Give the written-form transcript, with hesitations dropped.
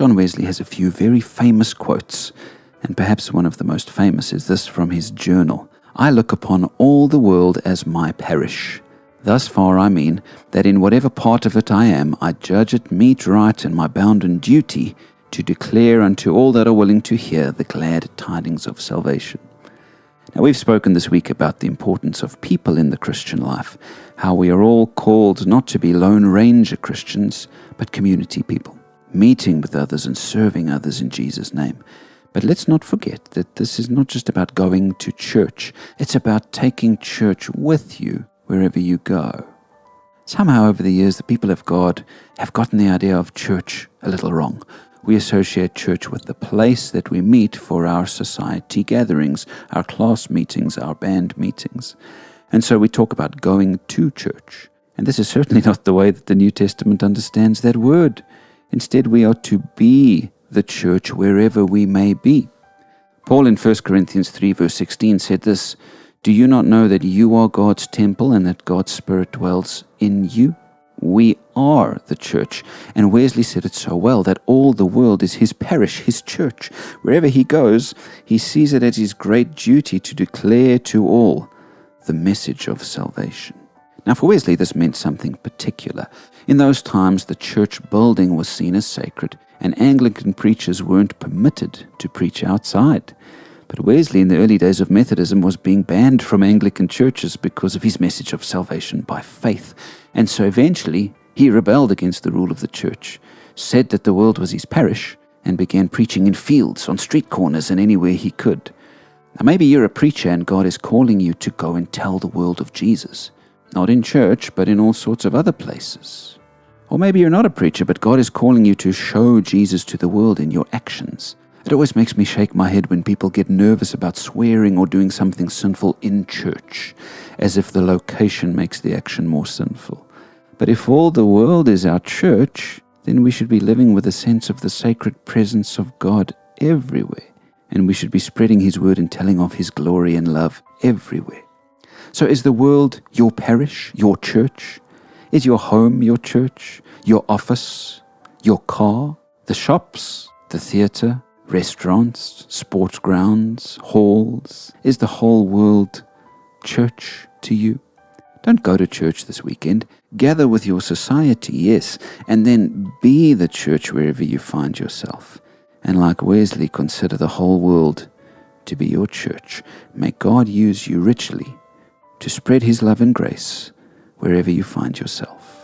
John Wesley has a few very famous quotes, and perhaps one of the most famous is this from his journal. "I look upon all the world as my parish. Thus far I mean that in whatever part of it I am, I judge it meet right and my bounden duty to declare unto all that are willing to hear the glad tidings of salvation." Now, we've spoken this week about the importance of people in the Christian life, how we are all called not to be Lone Ranger Christians, but community people, meeting with others and serving others in Jesus' name. But let's not forget that this is not just about going to church. It's about taking church with you wherever you go. Somehow over the years, the people of God have gotten the idea of church a little wrong. We associate church with the place that we meet for our society gatherings, our class meetings, our band meetings. And so we talk about going to church. And this is certainly not the way that the New Testament understands that word. Instead, we are to be the church wherever we may be. Paul in 1 Corinthians 3 verse 16 said this, "Do you not know that you are God's temple and that God's Spirit dwells in you?" We are the church. And Wesley said it so well, that all the world is his parish, his church. Wherever he goes, he sees it as his great duty to declare to all the message of salvation. Now, for Wesley, this meant something particular. In those times, the church building was seen as sacred, and Anglican preachers weren't permitted to preach outside. But Wesley, in the early days of Methodism, was being banned from Anglican churches because of his message of salvation by faith. And so eventually, he rebelled against the rule of the church, said that the world was his parish, and began preaching in fields, on street corners, and anywhere he could. Now, maybe you're a preacher and God is calling you to go and tell the world of Jesus. Not in church, but in all sorts of other places. Or maybe you're not a preacher, but God is calling you to show Jesus to the world in your actions. It always makes me shake my head when people get nervous about swearing or doing something sinful in church, as if the location makes the action more sinful. But if all the world is our church, then we should be living with a sense of the sacred presence of God everywhere. And we should be spreading His word and telling of His glory and love everywhere. So is the world your parish, your church? Is your home your church, your office, your car, the shops, the theatre, restaurants, sports grounds, halls? Is the whole world church to you? Don't go to church this weekend. Gather with your society, yes, and then be the church wherever you find yourself. And like Wesley, consider the whole world to be your church. May God use you richly to spread His love and grace wherever you find yourself.